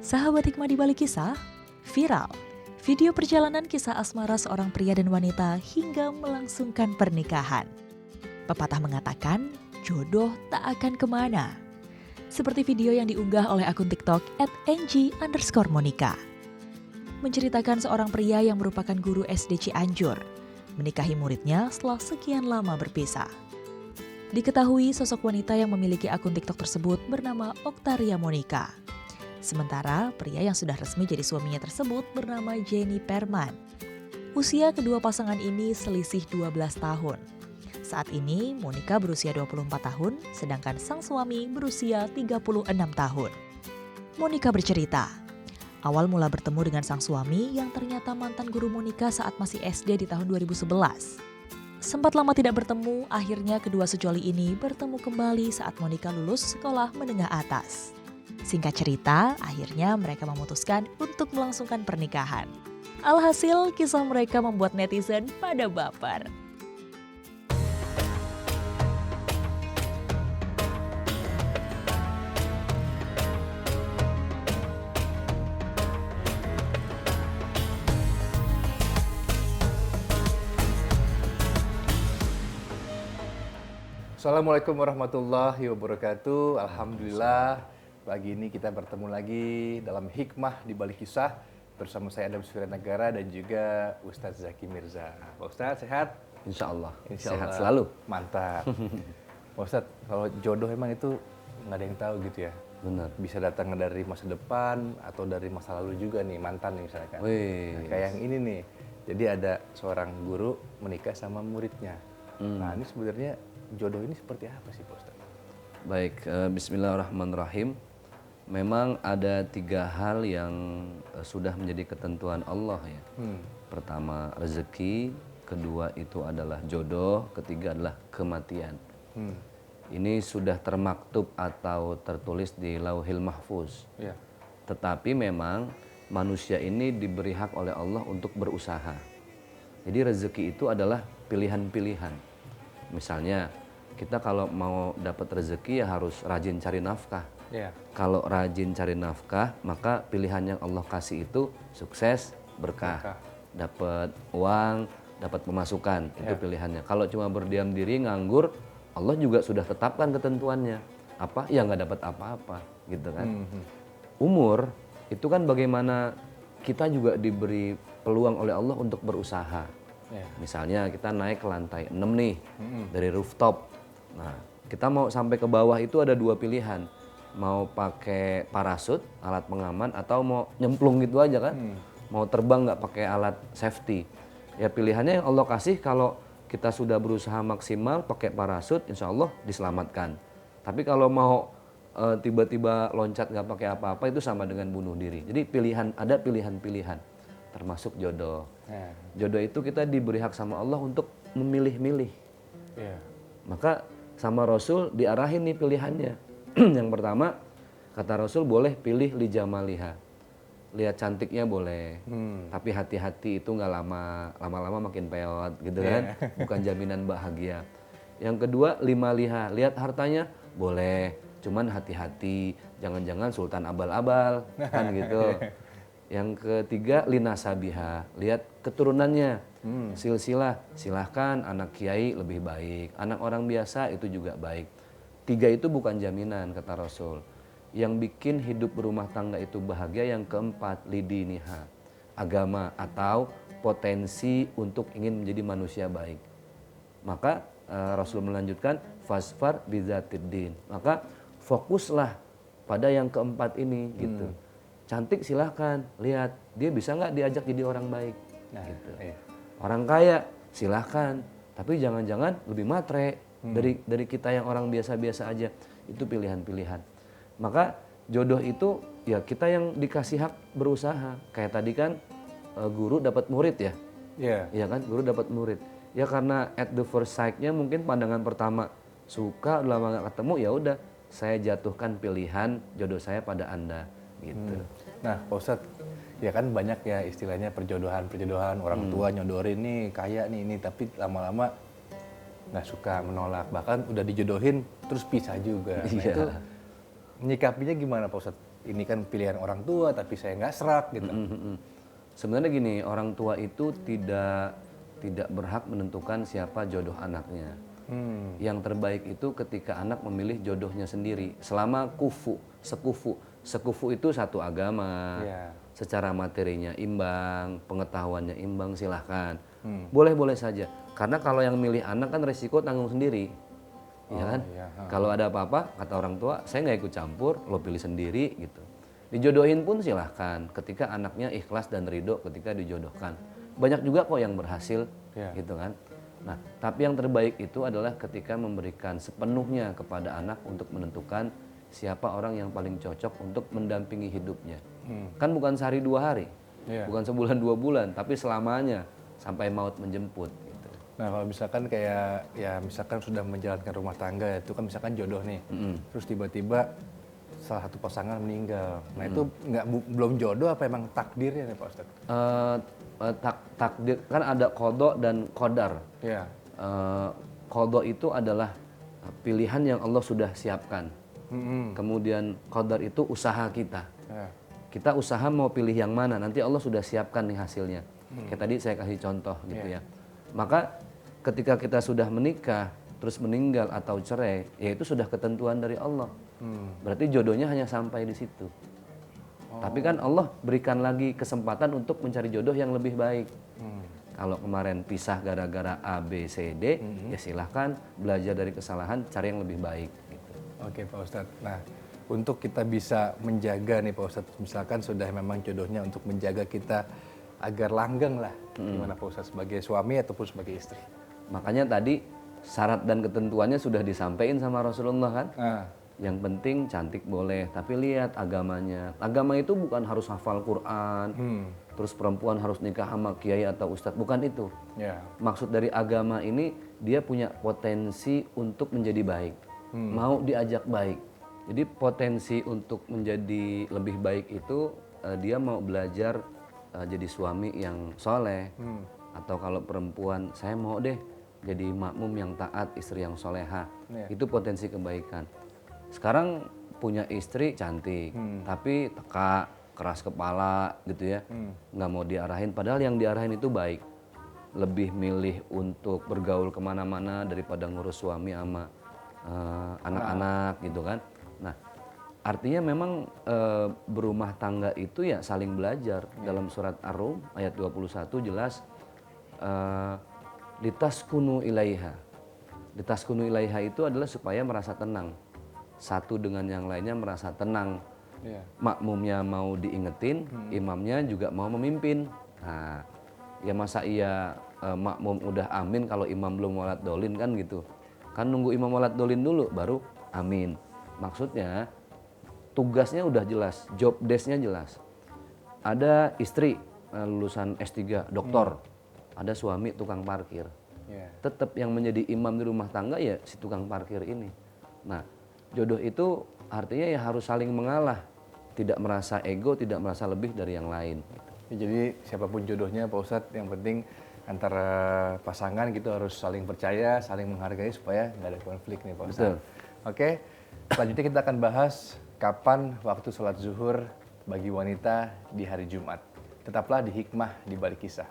Sahabat hikmah di balik kisah, viral. Video perjalanan kisah asmara seorang pria dan wanita hingga melangsungkan pernikahan. Pepatah mengatakan, jodoh tak akan kemana. Seperti video yang diunggah oleh akun TikTok @ng_monica. Menceritakan seorang pria yang merupakan guru SD Cianjur, menikahi muridnya setelah sekian lama berpisah. Diketahui sosok wanita yang memiliki akun TikTok tersebut bernama Oktaria Monica. Sementara pria yang sudah resmi jadi suaminya tersebut bernama Jenny Perman. Usia kedua pasangan ini selisih 12 tahun. Saat ini Monica berusia 24 tahun, sedangkan sang suami berusia 36 tahun. Monica bercerita, awal mula bertemu dengan sang suami yang ternyata mantan guru Monica saat masih SD di tahun 2011. Sempat lama tidak bertemu, akhirnya kedua sejoli ini bertemu kembali saat Monica lulus sekolah menengah atas. Singkat cerita, akhirnya mereka memutuskan untuk melangsungkan pernikahan. Alhasil, kisah mereka membuat netizen pada baper. Assalamualaikum warahmatullahi wabarakatuh. Alhamdulillah, pagi ini kita bertemu lagi dalam hikmah di balik kisah bersama saya Adam Sufiranegara dan juga Ustadz Zaki Mirza. Pak Ustadz sehat? Insya Allah. Insya Sehat Allah. selalu. Mantap. Pak Ustadz, kalau jodoh emang itu nggak ada yang tahu gitu ya? Benar. Bisa datang dari masa depan atau dari masa lalu juga nih, mantan nih misalkan. Wih. Nah, kayak yang ini nih, jadi ada seorang guru menikah sama muridnya. Nah ini sebenarnya jodoh ini seperti apa sih Pak Ustadz? Baik, bismillahirrahmanirrahim. Memang ada 3 hal yang sudah menjadi ketentuan Allah ya. Pertama rezeki, kedua itu adalah jodoh, ketiga adalah kematian. Ini sudah termaktub atau tertulis di Lauhil Mahfuz. Ya. Tetapi memang manusia ini diberi hak oleh Allah untuk berusaha. Jadi rezeki itu adalah pilihan-pilihan. Misalnya kita kalau mau dapat rezeki ya harus rajin cari nafkah. Ya. Kalau rajin cari nafkah, maka pilihan yang Allah kasih itu sukses, berkah, dapat uang, dapat pemasukan, itu pilihannya. Kalau cuma berdiam diri, nganggur, Allah juga sudah tetapkan ketentuannya. Apa? Ya nggak dapat apa-apa, gitu kan. Umur, itu kan bagaimana kita juga diberi peluang oleh Allah untuk berusaha. Misalnya kita naik ke lantai 6 nih, dari rooftop. Nah, kita mau sampai ke bawah itu ada 2 pilihan. Mau pakai parasut, alat pengaman, atau mau nyemplung gitu aja kan. Mau terbang nggak pakai alat safety. Ya pilihannya yang Allah kasih, kalau kita sudah berusaha maksimal pakai parasut, insya Allah diselamatkan. Tapi kalau mau tiba-tiba loncat nggak pakai apa-apa, itu sama dengan bunuh diri. Jadi ada pilihan-pilihan, termasuk jodoh. Jodoh itu kita diberi hak sama Allah untuk memilih-milih. Maka sama Rasul diarahin nih pilihannya. Yang pertama, kata Rasul boleh pilih li jamaliha. Lihat cantiknya boleh, tapi hati-hati itu nggak lama-lama makin peot gitu kan. Bukan jaminan bahagia. Yang kedua, lima liha. Lihat hartanya boleh, cuman hati-hati, jangan-jangan sultan abal-abal kan gitu. Yang ketiga, linasabiha. Lihat keturunannya, silsilah. Silahkan anak kiai lebih baik, anak orang biasa itu juga baik. 3 itu bukan jaminan kata Rasul. Yang bikin hidup berumah tangga itu bahagia, yang keempat, lidiniha. Agama atau potensi untuk ingin menjadi manusia baik. Maka Rasul melanjutkan, fasfar bizatiddin. Maka fokuslah pada yang keempat ini gitu. Cantik silahkan, lihat dia bisa nggak diajak jadi orang baik. Gitu. Orang kaya silahkan, tapi jangan-jangan lebih matre dari kita yang orang biasa-biasa aja. Itu pilihan-pilihan. Maka jodoh itu ya kita yang dikasih hak berusaha. Kayak tadi kan guru dapat murid ya. Iya kan, guru dapat murid. Ya karena at the first sight-nya mungkin pandangan pertama suka, udah lama gak ketemu, ya udah saya jatuhkan pilihan jodoh saya pada Anda gitu. Nah, Pak Ustadz, ya kan banyak ya istilahnya perjodohan orang tua nyodorin nih kaya nih ini, tapi lama-lama nggak suka, menolak, bahkan udah dijodohin terus pisah juga. Nah, itu menyikapinya gimana Pak Ustadz? ini kan pilihan orang tua tapi saya nggak serak gitu. Sebenarnya gini, orang tua itu tidak berhak menentukan siapa jodoh anaknya. Yang terbaik itu ketika anak memilih jodohnya sendiri. Selama sekufu itu satu agama, secara materinya imbang, pengetahuannya imbang, silahkan. Boleh-boleh saja. Karena kalau yang milih anak kan resiko tanggung sendiri, ya kan? Kalau ada apa-apa, kata orang tua, saya nggak ikut campur, lo pilih sendiri gitu. Dijodohin pun silahkan, ketika anaknya ikhlas dan ridho ketika dijodohkan. Banyak juga kok yang berhasil, gitu kan. Nah, tapi yang terbaik itu adalah ketika memberikan sepenuhnya kepada anak untuk menentukan siapa orang yang paling cocok untuk mendampingi hidupnya. Kan bukan sehari 2 hari, bukan sebulan 2 bulan, tapi selamanya sampai maut menjemput. Gitu. Nah kalau misalkan kayak ya misalkan sudah menjalankan rumah tangga itu kan misalkan jodoh nih, terus tiba-tiba salah satu pasangan meninggal. Nah itu belum jodoh apa emang takdirnya nih Pak Ustadz? Takdir kan ada qada dan qadar. Qada itu adalah pilihan yang Allah sudah siapkan. Kemudian qadar itu usaha kita. Kita usaha mau pilih yang mana, nanti Allah sudah siapkan nih hasilnya. Kayak tadi saya kasih contoh gitu ya. Maka ketika kita sudah menikah, terus meninggal atau cerai, ya itu sudah ketentuan dari Allah. Berarti jodohnya hanya sampai di situ. Tapi kan Allah berikan lagi kesempatan untuk mencari jodoh yang lebih baik. Kalau kemarin pisah gara-gara A, B, C, D, ya silahkan belajar dari kesalahan, cari yang lebih baik. Gitu. Oke Pak Ustadz. Nah untuk kita bisa menjaga nih Pak Ustadz, misalkan sudah memang jodohnya untuk menjaga kita agar langgeng lah, gimana Pak Ustadz sebagai suami ataupun sebagai istri? Makanya tadi syarat dan ketentuannya sudah disampaikan sama Rasulullah kan? Yang penting cantik boleh, tapi lihat agamanya. Agama itu bukan harus hafal Quran, terus perempuan harus nikah sama kiai atau ustadz, bukan itu. Maksud dari agama ini dia punya potensi untuk menjadi baik, mau diajak baik. Jadi potensi untuk menjadi lebih baik itu dia mau belajar jadi suami yang soleh, atau kalau perempuan saya mau deh jadi makmum yang taat, istri yang soleha. Itu potensi kebaikan. Sekarang punya istri cantik, tapi teka, keras kepala gitu ya, nggak mau diarahin. Padahal yang diarahin itu baik, lebih milih untuk bergaul kemana-mana daripada ngurus suami sama anak-anak gitu kan. Nah, artinya memang berumah tangga itu ya saling belajar. Dalam surat Ar-Rum ayat 21 jelas, litaskunu ilaiha. Litaskunu ilaiha itu adalah supaya merasa tenang. Satu dengan yang lainnya merasa tenang. Makmumnya mau diingetin, imamnya juga mau memimpin. Nah, ya masa iya makmum udah amin kalau imam belum walat dolin kan gitu. Kan nunggu imam walat dolin dulu baru amin. Maksudnya tugasnya udah jelas, job desk-nya jelas. Ada istri lulusan S3, doktor. Ada suami tukang parkir. Tetap yang menjadi imam di rumah tangga ya si tukang parkir ini. Nah, jodoh itu artinya ya harus saling mengalah, tidak merasa ego, tidak merasa lebih dari yang lain. Jadi siapapun jodohnya Pak Ustadz, yang penting antara pasangan gitu harus saling percaya, saling menghargai supaya nggak ada konflik nih Pak Ustadz. Oke, selanjutnya kita akan bahas kapan waktu sholat zuhur bagi wanita di hari Jumat. Tetaplah di Hikmah di Balik Kisah.